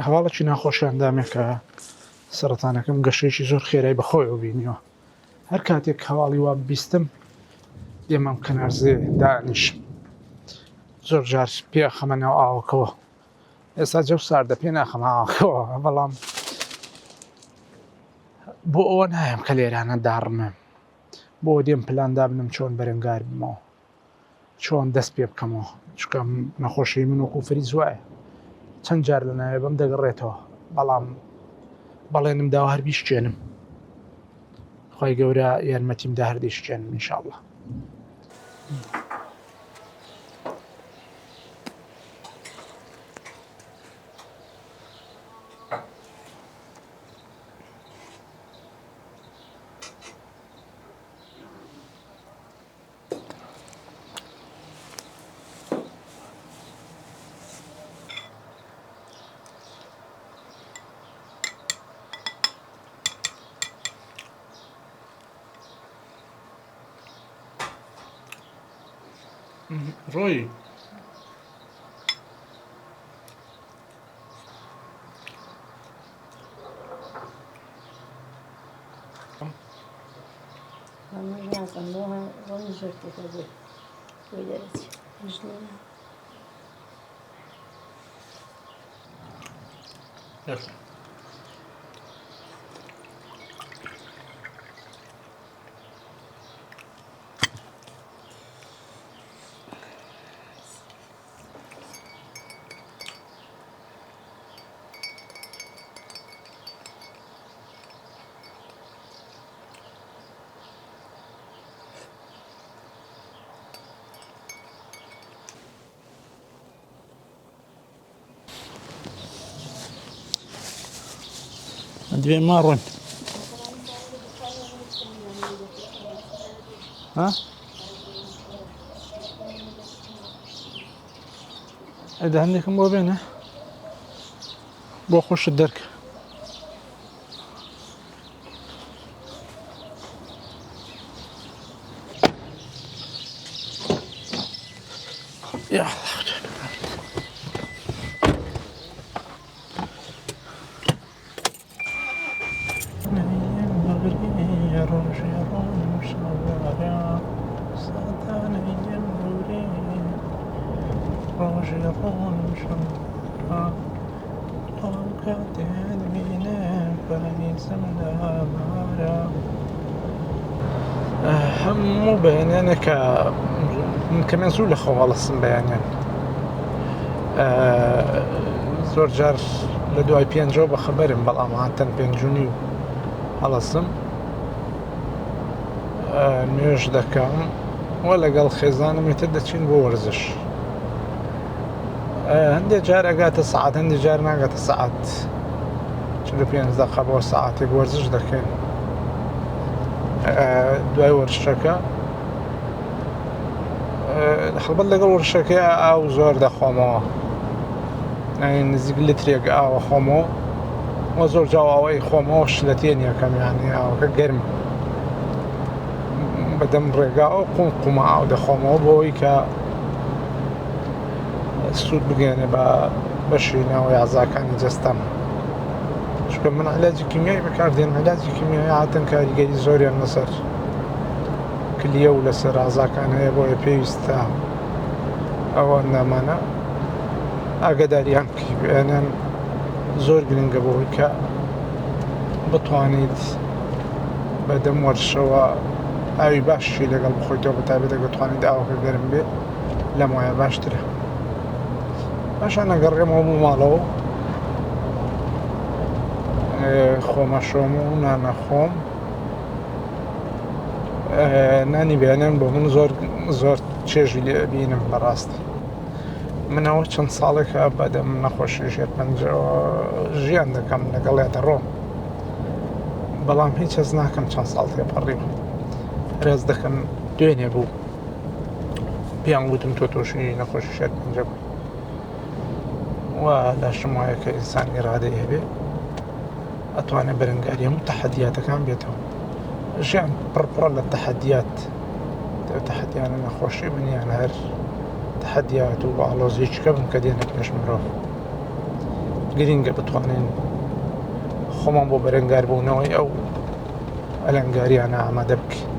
هەواڵێکی ناخۆشیان دامێ کە سەرەتانەکەم گەشەیەکی زۆر خێرای بەخۆیەوە بینیوە. هەر کاتێک هەواڵی وا بیستم دێمەم کەنارزێ دانیشم، زۆر جار پێ خەمە ناو ئاوەکەوە. ئێستا جەو ساردە پێ ناخەم ئاوەکەوە، بەڵام بۆ ئەوە نایم کە لێرانە داڕمێم، بۆ دێم پلاندا بنم چۆن بەرەنگار بمەوە، چۆن دەست پێ بکەمەوە، چکە نەخۆشی من وەکو فریز وایە چەند جار لە ناوێ بەم دەگەڕێتەوە، بەڵام بەڵێنم داوا هەر بیشکێنم، خی گەورە یارمەتیمدا هەردیشکێنم ئینشاءڵڵا. ڕۆی دوێ ماڕۆن ئەدا هەندێکم بۆ بێنە بۆ خۆشت دەرکە. هەموو بەیانیانێکە کەمێن زوو لە خەواڵەسم بەیانیان زۆر جار لە دوای پێنجەوە بە خەبەرم، بەڵام هاتەن پێنجونی و هەڵەسم نوێژ دەکەم وە لەگەڵ خێزانم ێتر دەچین بۆ وەرزش. هەندێک جار ئەگاتە سەعات، هەندێک جار ناگاتە سەعات 45 دەقە بۆ سەعاتێک وەرزش دەکەین. دوای وەرزشەکە هەڵبەت لەگەڵ وەرزشەکە ئاو زۆر دەخۆمەوە، نزیک لترێک ئاوە خۆمەوە وە زۆر جاواوەی خۆمەوە شلەتێن یەکەم، یانی ئاوەکە گەرم بەدەم ڕێگا ئەو قومقومە ئاو دەخۆمەوە بۆەوەی کە سوود بگەێنێ بە بەشی ناوەی ئازاکانی جەستەم. چکە من علاجی کیمیایی بەکاردێنم، علاجی کیمیایی هاتن کاریگەری زۆریان لەسەر کلیە و لەسەر ئازاکان هەیە، بۆیە پێویستە ئەوە نامانە ئاگاداریان بکەیان. زۆر گرنگە بۆی کە بتوانیت بەدەم وەرزشەوە ئاوی باشی لەگەڵ بخۆیتەوە، بەتایبەت دەتوانیت ئاوەکە گەرم بێت لەم وایە باشترە. باشە نەگەڕێمەوە بوو ماڵەوە خۆمە شۆم و نانەخۆم. نانی بێنێن بۆ من زۆر چێژی لێ بینم. بەڕاستی منەوە چەند ساڵێکە بەدەم نەخۆشی ژێرپەنجەوە ژیان دەکەم لەگەڵێتە ڕۆم، بەڵام هیچ هەز ناکەم چەند ساڵ تێپەڕیم. ڕێز دەکەم دوێنێ بوو پێیان گوتم تۆ تۆشی نەخۆشی ژێرپەنجە بووی، وە لاشم وایە کە ئینسان ئێرادەی هەبێ ئەتوانێت بەرەنگاری هەموو تەحەدیاتەکان بێتەوە. ژیان پڕپڕە لە تەحەدیات، تەحەدیانە نەخۆشی بنیان هەر تەحەدیات و ئاڵۆزیچکە بن کە دێنە پێش مرۆڤ. گرینگە بتوانین خۆمان بۆ بەرەنگار بوونەوەی ئەو ئەلەنگاریانە ئامادە بکەین.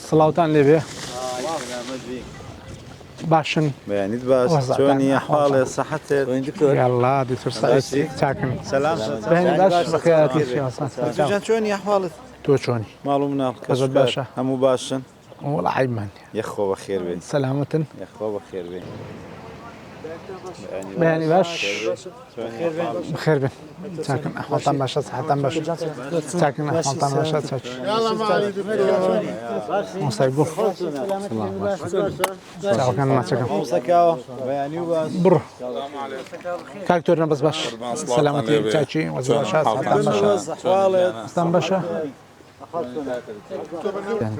سڵاوتان لێبێ باشن بيانيت باش شلوني أحوالك صحتك وين دكتور؟ يلا دكتور سعيد چاکن سلام بهني باش بخيراتي جان شلوني أحوالك؟ تو چۆنی معلوم منال كذا باشا. همو باشن والله عيبمان يا خو بخير بين سلامة يا خو بخير بين بهني باش بخير بن چاکن ئەحواڵتان باشە سەحەتان باشە چاکن ئەحواڵتان باشە چاک مۆسای بۆ چاوەکان ماچەکەم مسكاو بياني وباش بڕ کاکتۆر نەبەس باش سەلامەتی چاکی وەزە باشە سەحەتان باشە أحوالك ئەستان باشە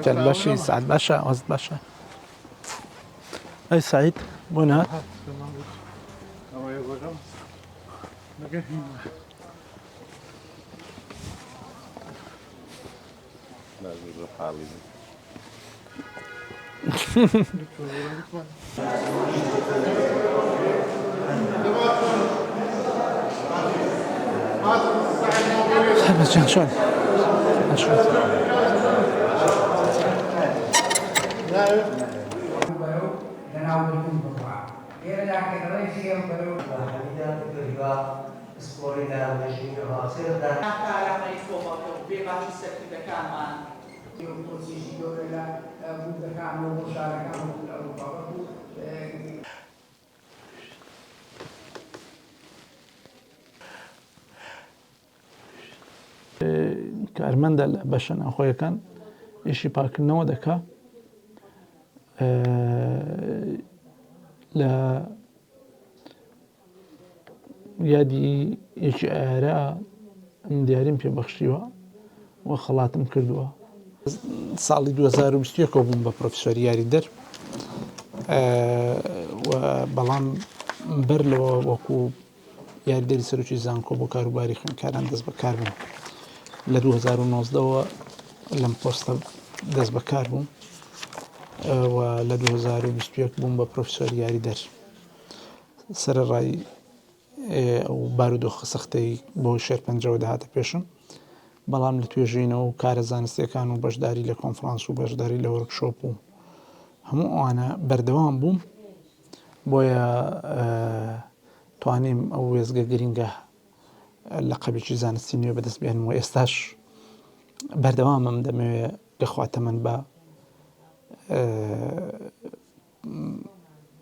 جەل باشی سعد باشە وەزت باشە ئەی سعید بۆ نات لا يقول حالي بس جان شلون؟ کارمەندە لە بەشە ناوخۆیەکان ئیشی پاکردنەوە دەکا لە یادی یەکی ئایارە ئەم دیاریم پێبەخشیوە و خەڵاتم کردووە ساڵی 2021 بووم بە پرۆفیسۆری یاریدەر بەڵام بەر لەوە وەکو یاریدەری سەرۆکی زانکۆ بۆ کاروباری خوێندکاران دەست بەکار بووم لە 2019ەوە لەم پۆستە دەست بەکار بووم و لە 2021 بووم بە پرۆفیسۆری یاریدەر سەرەڕای ئەو بارودۆخە سەختەی بۆ شێرپەنجەوە داهاتە پێشم بەڵام لە توێژینەوە و کارە زانستیەکان و بەشداری لە کۆنفرانس و بەشداری لە وەرکشۆپ و هەموو ئەوانە بەردەوام بووم بۆیە توانیم ئەو وێزگە گرینگە لە قەبێکی زانستی نوێ بەدەست بێنم و ئێستاش بەردەوامم دەمەوێت بخواتە من بە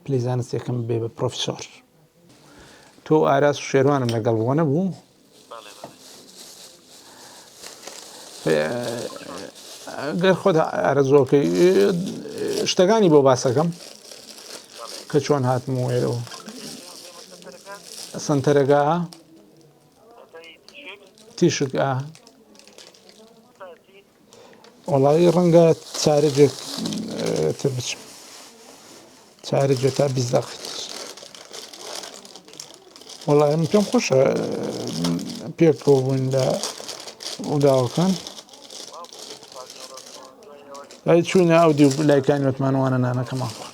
پلەی زانستیەکەم بێ بە پرۆفیسۆر تۆ ئاراس و شێروانم لەگەڵ بووە نەبوو گەر خۆت ئارەزۆکەی شتەکانی بۆ باسەکەم کە چۆن هاتم و ئێرەوە سنتەرەگا تیشک وەڵی ڕەنگە چارەجێک تر بچم چارەجێ تا 20 دقیقە وەڵی من پێم خۆشە پێکەوە بووین لە ئوداوەکان لای چوینە ئەو دی و لایکانی وتمانوانە نانەکەمان خۆ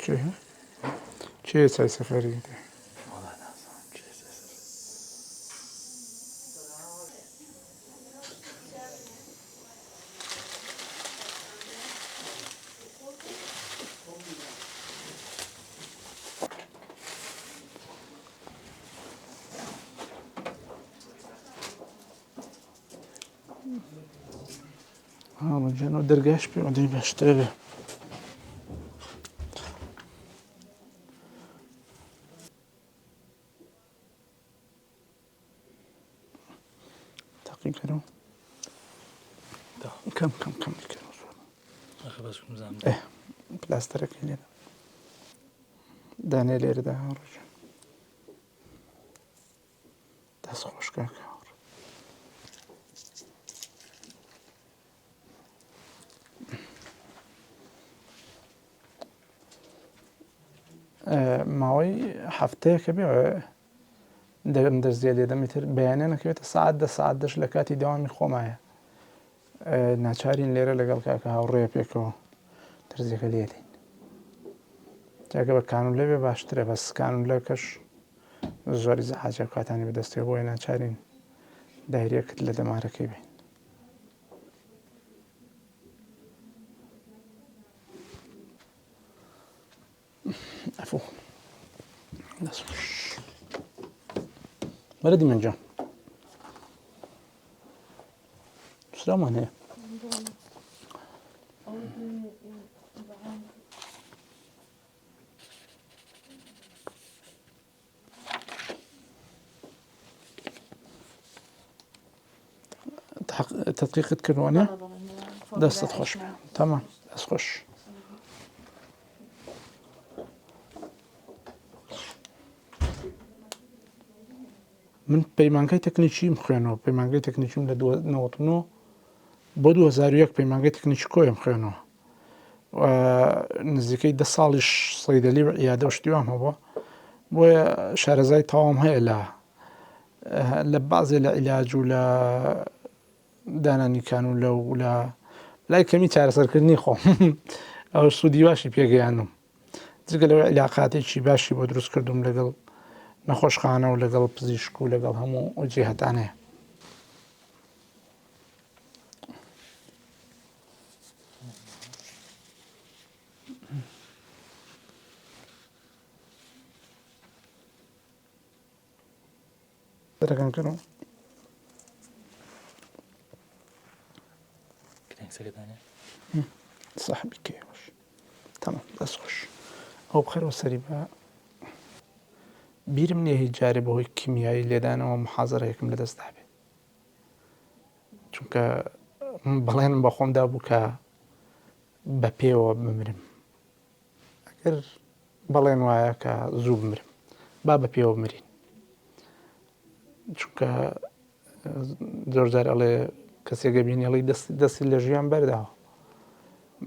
چی چی چای سفری ده؟ جنو درگاش بیادی بشتره. تقیق کرو. کم کرو. آخه بس کنم زمان. پلاستر کلیه. دانه لیره ده هاروش. دست خوش که هار. ماوی هفته که بیای در زیادی دمیتر بیانه نکویت ساعت دش لکاتی دامی خومایه. ناچارین لیره لگل که هاوریه پیکو ترزی خلیتی. جاگه با کانون لیبی باشتره بس کانون لیکش زوری زحاجه کاتانی بدستی بوی ناچارین دایره کتله دماره کی بین. عفو. نسوش. بردی من جان. سلام عليكم. تدقيق كروانيا دست خوش تمام دست خوش من پەیمانگەی تەکنیکیم خوێنەوە پەیمانگەی تەکنیکیم لە 1990 بۆ 2001 پەیمانگەی تەکنیکی کۆیم خوێنەوە نزیکەی 10 ساڵیش سەیدەلی و عیادە و شتیوام هەبووە بۆیە شارەزای تەواوم هەیە لە بەعزێ لە عیلاج و لە دانانی کانون و لە لای کەمی چارەسەرکردنی خۆم ئەو سوودی باشی پێگەیاندم جگە لەوەی عیلاقاتێکی باشی بۆ دروست کردوم لەگەڵ نەخۆشخانە و لەگەڵ پزیشک و لەگەڵ هەموو ئەو جێهەتانەیە دەرەکەم کردم صاحبی کێوەش تەمام دەست خۆش ئەو بخەرەوە سەری بە بیرم نییە هیچ جارێ بەهۆی کیمیایی لێدانەوە محازەرەیەکم لەدەستدا بێ چونکە بەڵێنم بە خۆمدا بوو کە بە پێوە بمرم ئەگەر بەڵێن وایە کە زوو بمرم با بە پێوە بمرین چونکە زۆر جار ئەڵێ کەسێکە بینی ئەڵێ دەستی لە ژیان بەرداوە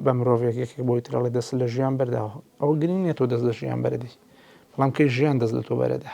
بە مرۆڤێک یەکێک بۆی تر ئەڵێ دەست لە ژیان بەرداوە ئەوە گرنگ نییە تۆ دەست لە ژیان بەردی بەڵام کەی ژیان دەست لە تۆ بەرەدا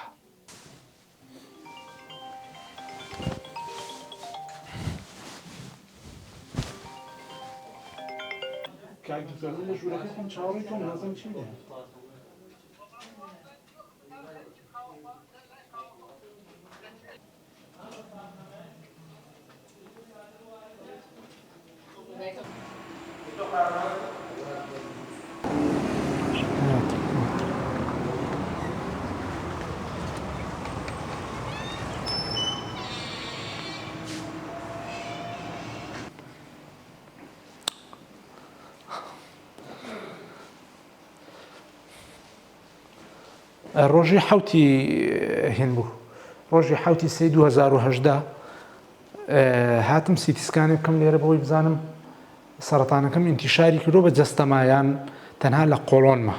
ڕۆژی حوتی هێن بوو ڕۆژی حوتی سەی 2018 هاتم سیتیسکانێک بکەم لێرە بەوەی بزانم سەرەتانەکەم ئینتیشاری کردۆ بە جەستەمایان تەنها لە قۆڵۆنمە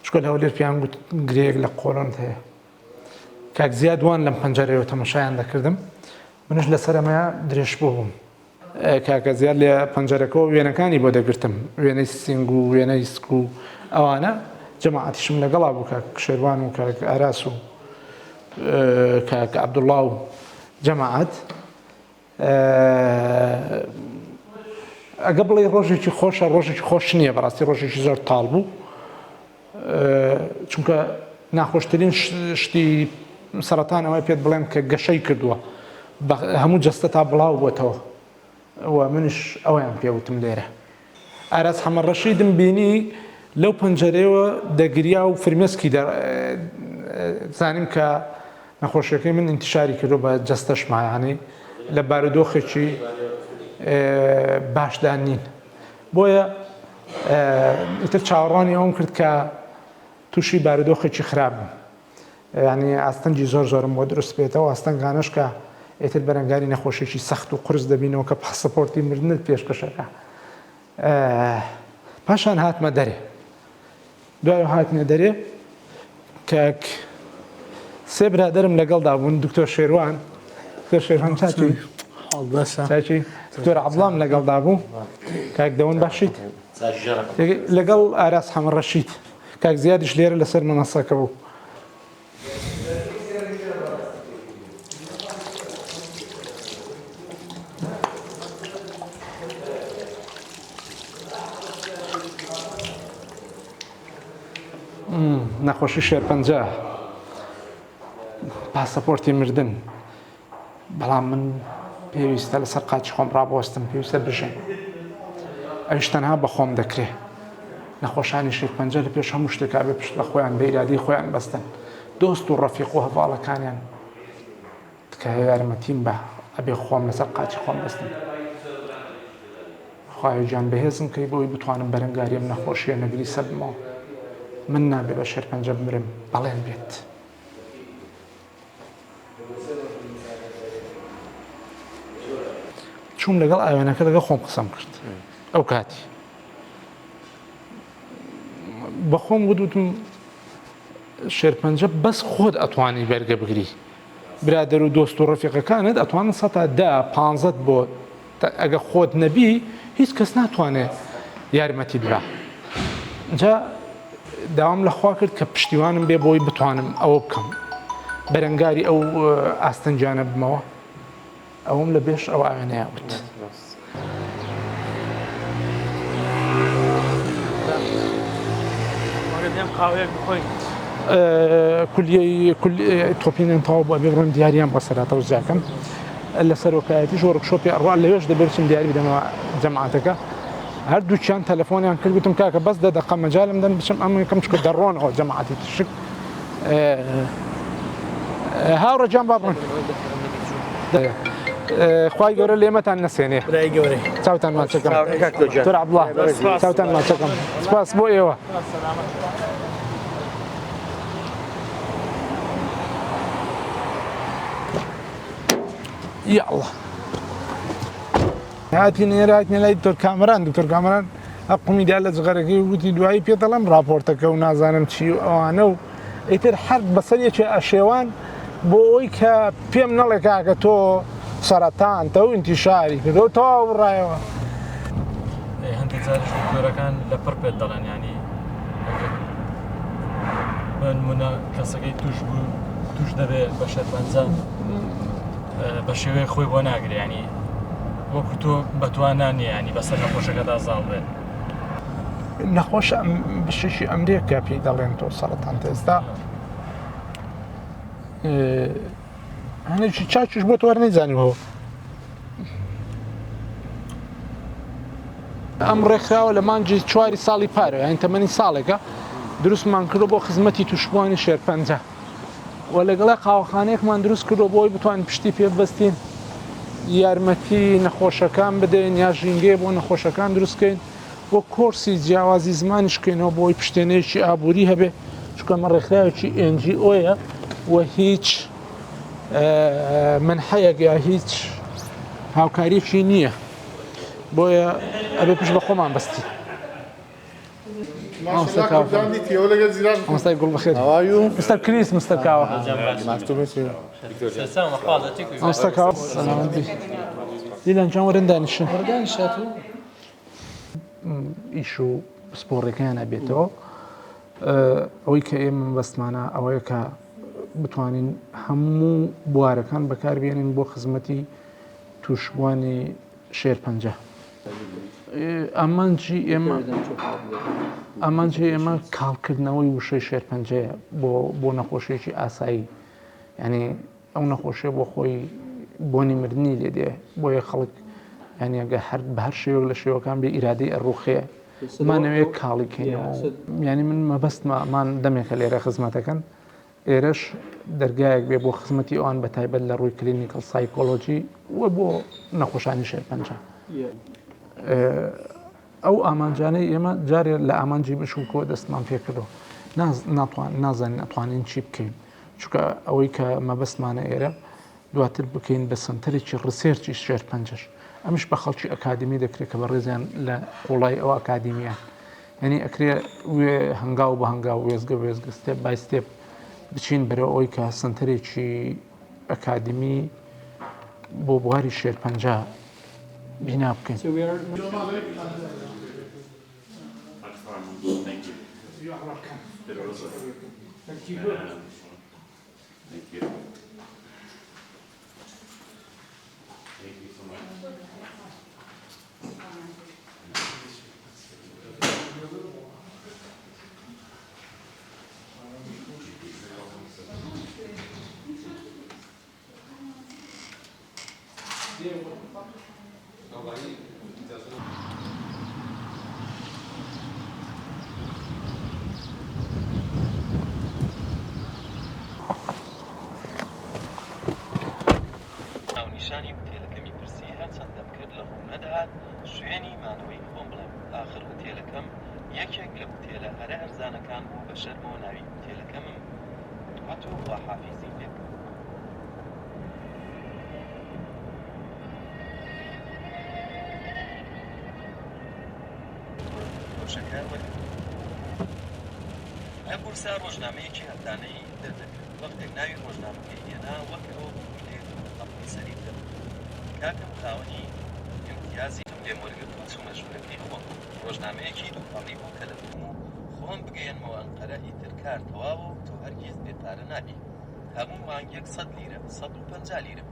چکە لەوە لێر پیان گوت گرەیەک لە قۆڵۆنت هەیە کاک زیادوان لەم پەنجەرەوە تەماشایان دەکردم منش لە سەرەمەیە درێژ بووم کاکە زیاد لە پەنجەرەکەەوە وێنەکانی بۆ دەگرتم وێنەی سنگ و وێنەی سک و ئەوانە جەماعەتیشم لەگەڵا بوو کاک شێروان و کاک ئاراس و کاک عەبدوڵڵا و جەماعەت ئەگە بڵێ ڕۆژێکی خۆشە ڕۆژێکی خۆش نییە بەڕاستی ڕۆژێکی زۆر تاڵ بوو چونکە ناخۆشترین شتی سەرەتان ئەوەی پێت بڵێم کە گەشەی کردووە هەموو جەستە تا بڵاو بۆتەوە ئەوە منش ئەویان پێوتم لێرە ئاراس حەمەڕەشیدم بینی لەو پەنجەرەوە دەگریا و فرمێسکی زانیم کە نەخۆشیەکەی من انتشاری کردو بە جەستەشمایانی لە بارودۆخێکی باشدان نین بۆیە ئیتر چاوەڕوانی ئەوم کرد کە تووشی بارودۆخێکی خراپم ینی ئاستەنجی زۆر زۆرم بۆ دروست بێتەوە ئاستەنگانش کە ئێتر بەرەنگاری نەخۆشیێکی سەخت و قرس دەبینەوە کە پاسەپۆرتی مردنت پێشکەشەکە پاشان هاتمە دەرێ دوای هاتنە دەرێ کە سێ برادرم لەگەڵدا بوون دکتۆر شێروان چاچی چاچی دکتۆر عەبدوڵڵام لەگەڵدا بوو کاک دەوەن باشیت لەگەڵ ئاراس حەمەڕەشید کاک زیادیش لێرە لەسەر مەنەسەکە بوو نەخۆشی شێرپەنجە پاسەپۆرتی مردن بەڵام من پێویستە لەسەر قاچی خۆم ڕابوەستم پێویستە بژێن ئەویش تەنها بە خۆم دەکرێ نەخۆشانی شێرپەنجە لە پێش هەموو شتێکا بێ پشت بە خۆیان بە ئیرادی خۆیان بەستن دۆست و ڕەفیق و هەڤاڵەکانیان تکە یارمەتیم بە ئەبێ خۆم لەسەر قاچی خۆم بەستم خوای گیان بەهێزم کەی بۆی بتوانم بەرەنگاریم نەخۆشیە نەگریسە بمەوە من نابێ بە شێرپەنجە بمرم بەڵێن بێت چوم لەگەڵ ئاوێنەکە لەگەڵ خۆم قسەم کرد ئەو کاتی بە خۆم وتم شێرپەنجە بەس خۆت ئەتوانی بەرگە بگری برادەر و دۆست و ڕەفیقەکانت ئەتوانن سەتا 10-15 بۆ ئەگە خۆت نەبی هیچ کەس ناتوانێت یارمەتی بدا جا داوام لەخوا کرد کە پشتیوانم بێ بۆی بتوانم ئەوە بکەم بەرەنگاری ئەو ئاستەنجانە بمەوە ئەوم لە بێش ئەو ئاوێنەیە وت تۆپینێن تاوا بۆ بێ بڕم دیاریان بە سەراتەوە زیاکەم لە سەرۆکایەتیش وەرکشۆپی ئەڕوا لەوێش دەبێتم دیاری بدەمەوە جەماعەتەکە هەردووچیان تەلەفۆنیان کرد گوتم کاکە بەس دەقە مەجالم دەن بچم ئەم یەکەم چکە دەڕۆنەوە جەماعەتی تشک هاوڕەجان با بڕن خوای گەورە لێمەتان نەسێنێ چاوتان ماچەکەم دکتۆر عەبدوڵڵا چاوتان ماچەکەم سپاس بۆ ئێوە یا الله هاتی نێراتنە لای دکتۆر کامەران ئەقمی دا لە جغەرەکەی وتی دوایی پێ دەڵێم راپۆرتەکە و نازانم چی و ئەوانە و ئیتر هەر بەسەرێکی ئەشێوان بۆ ئەوی کە پێم نەڵێ کاکە تۆ سەرەتان تە و ئینتیشاری کردەوە تەواو بڕایەوە هەندێک جاریش دکتۆرەکان لە پڕ پێت دەڵێن ینی بە نمونە کەسەکەی توش دەبێت بە شێرپەنجە بە شێوەیە خۆی بۆ ناگرێ ینی وەکو تۆ بەتوانان نیە ینی بەسەر نەخۆشەکەدا زاڵ بێت نەخۆش بشێکی ئەمریکا پێی دەڵێن تۆ سەرەتان ئێستا هەنێکی چاکیش بۆ تۆ وەرنەیزانیوەوە ئەم ڕێکخراوە لە مانگی 4 ساڵی پارە یان تەمەنی ساڵێکە دروستمان کردو بۆ خزمەتی تووشبوانی شێرپەنجە و لەگەڵای قاوەخانەیەکمان دروست کردو بۆی بتوان پشتی پێ ببەستین یارمەتی نەخۆشەکان بدەین یا ژینگەی بۆ نەخۆشەکان دروستکەین بۆ کۆرسی جیاوازی زمانیشکەینەوە بۆی پشتێنەیەکی ئابووری هەبێ چکەمە ڕێکخراوێکی NGOیە و هیچ منحەیەک یا هیچ هاوکاریەکی نییە بۆیە ئەبێ پشت بە خۆمان بەستی مستر گل بخیر مستر کریس مستر کاوە مستر کاوە دیلان چۆن وەرن دانیشن ئیش و سپۆڕەکەیان ئەبێتەوە ئەوەی کە ئێمە بەستمانە ئەوەیە کە بتوانین هەموو بوارەکان بەکاربێنین بۆ خزمەتی تووشبوانی شێرپەنجە ئەمانجی ئێمە کاڵکردنەوەی وشەی شێرپەنجەیە بۆ نەخۆشیێکی ئاسایی ینی ئەو نەخۆشیە بۆ خۆی بۆنی مردنی لێ دێ بۆیە خەڵک ینی ئەگە بە هەر شێوەک لە شێوەکان بێ ئیرادەی ئەڕوخێ مانەوەیە کاڵیکەینەوە ینی من مەبەستمان دەمێکە لێرە خزمەتەکەن ئێرەش دەرگایەک بێ بۆ خزمەتی ئەوان بە تایبەت لە ڕووی کلینیکل سایکۆلۆجی وە بۆ نەخۆشانی شێرپەنجە ئەو ئامانجانەی ئێمە جارێ لە ئامانجی بشوکەوە دەستمان پێکردەوە نازانین ئەتوانین چی بکەین چونکە ئەوەی کە مەبەستمانە ئێرە دواتر بکەین بە سنتەرێکی ڕسێرچی شێرپەنجەش ئەمش بە خەڵکی ئەکادمی دەکرێت کە بە ڕێزیان لە قوڵای ئەو ئەکادمیان ینی ئەکرێ وێ هەنگاو بە هەنگاو وێزگە ستێپ بای ستێپ بچین بەرەوە ئەوی کە سنتەرێکی ئەکادمی بۆ بواری شێرپەنجە بنا بکەین. ناونیشانی وتێلەکەمی پرسی هەرچەندەم کرد لە ڕوو نەدەهات شوێنی مانەوەی خۆم بڵێم ئاخر وتێلەکەم یەکێک لە وتێلە هەرە هەرزانەکان بوو بە شەرمەوە ناوی وتێلەکەمم هاتووە خواحافیزی لێ ڕۆژەکە ئەم بورسا ڕۆژنامەیەکی هەفتانەی دەردەکرد وەختێک ناوی ڕۆژنامەکەی هێنا وەک ئەوە ئەڵی سەری بدەم کاکەم خاوەنی امتیازی لێم وەرگرت و چوومە ژوورەکەی خۆم ڕۆژنامەیەکی دووپەڕی بوو کە لە بووم و خۆم بگەێنمەوە ئەنقەرە ئیتر کار تەواوە و تۆ هەرگیز بێپارە نابی هەموو مانگێک 100 لیرە 150 لیرە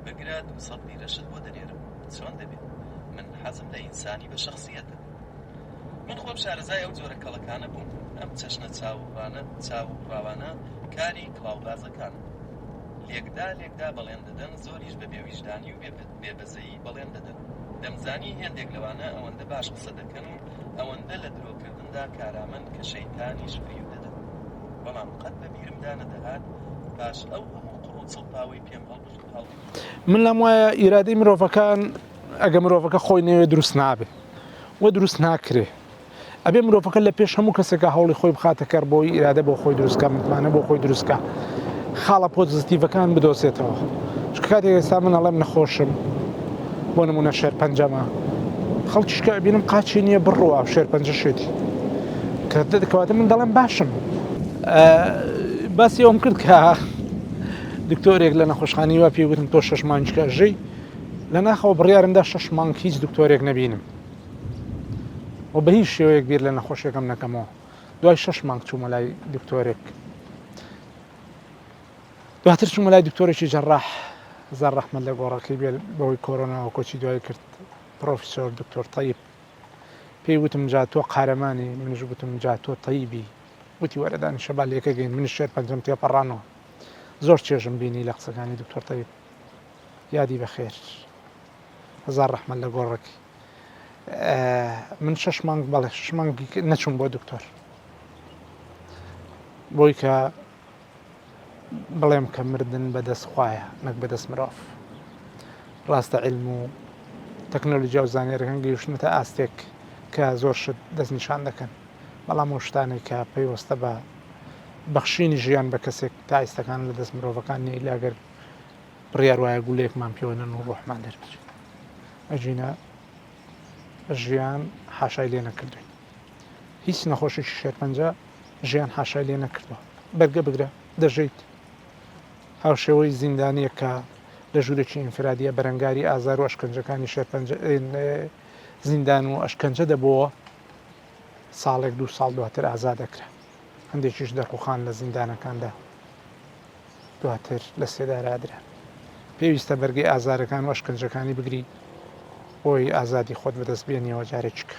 بگرە 200 لیرەشت بۆ دەنێرم چۆن دەبێت من حەزم لە ئینسانی بە شخصیەتە من خۆم شارەزای ئەو جۆرە کەڵەکانە بووم ئەم چەشنە چاوڕاوانە کاری کڵاوبازەکانە لێکدا بەڵێن دەدەن زۆریش بە بێویژدانی و بێبەزەیی بەڵێن دەدەن دەمزانی هێندێک لەوانە ئەوەندە باش قسە دەکەن و ئەوەندە لە درۆکردندا کارامەن کە شەیتانیش فریو دەدەن بەڵام قەت بە بیرمدا نەدەهات باش ئەو هەموو قڕوت سڵتاوی پێم هەڵ من لەم وایە ئیرادەی مرۆڤەکان ئەگە مرۆڤەکە خۆی نەوێ دروست نابێ وە دروست ناکرێ ئەبێ مرۆڤەکە لە پێش هەموو کەسێکە هەوڵی خۆی بخاتە کار بۆی ئیرادە بۆ خۆی دروستکە متمانە بۆ خۆی دروستکە خاڵە پۆزیتیڤەکان بدۆسێتەوە چکە کاتێک ئێستا من ئەڵێم نەخۆشم بۆ نمونە شێرپەنجەمە خەڵکیشکە بینم قاچی نییە بڕوە شێرپەنجە شێتی کە دەکەواتە من دەڵێم باشم باسی ئەوم کرد کە دکتۆرێک لە نەخۆشخانەی وا پێی وتم تۆ 6 مانگکە ژەی لە ناخەوە بڕیارمدا 6 مانگ هیچ دکتۆرێک نەبینم و بە هیچ شێوەیەک بیر لە نەخۆشیەکەم نەکەمەوە دوای 6 مانگ چوومە لای دکتۆرێک دواتر چوومە لای دکتۆرێکی جەڕاح زار ڕەحمەت لە گۆڕەکەی بێ بەوەی کۆرۆناوە کۆچی دوای کرد پرۆفیسۆر دکتۆر تەیب پێی وتم جا تۆ قارەمانی منش گوتم جا تۆ تەیبی وتی وەرە دانیشە با لێکە گەین منش شێرپەنجەم تێپەڕانەوە زۆر چێژم بینی لە قسەکانی دکتۆر تەیب یادی بەخێر هەزار ڕەحمەت لە گۆڕەکەی من 6 مانگ بەڵێ 6 مانگی نەچووم بۆ دکتۆر بۆی کە بڵێم کە مردن بەدەست خوایە نەک بەدەست مرۆڤ ڕاستە عیلم و تەکنۆلۆژیا و زانیاریەکان گەیشتنەتە ئاستێک کە زۆر شت دەستنیشان دەکەن بەڵام ئەو شتانێک کە پێیوەستە بە بەخشینی ژیان بە کەسێک تا ئێستەکان لە دەست مرۆڤەکان نیە لاگەر بڕیار وایە گولەیەکمان پێوەنن و ڕۆحمان دەربچێت ئەجینە ژیان حاشای لێ نەکردوین هیچ نەخۆشیی شێرپەنجە ژیان حاشای لێ نەکردووە بەرگە بگرە دەژیت هاوشێوەی زیندانیە کە لە ژوورێکی ئینفرادیە بەرەنگاری ئازار و ئەشکەنجەکانی شێرپەنجە زیندان و ئەشکەنجە دەبەوە ساڵێک 2 ساڵ دواتر ئازاد دەکرا هەندێکیش دەرخوخان لە زیندانەکاندا دواتر لە سێدارادرا پێویستە بەرگەی ئازارەکان و ئەشکەنجەکانی بگری بۆی ئازادی خۆت بەدەست بێنیەوە جارێکیکە.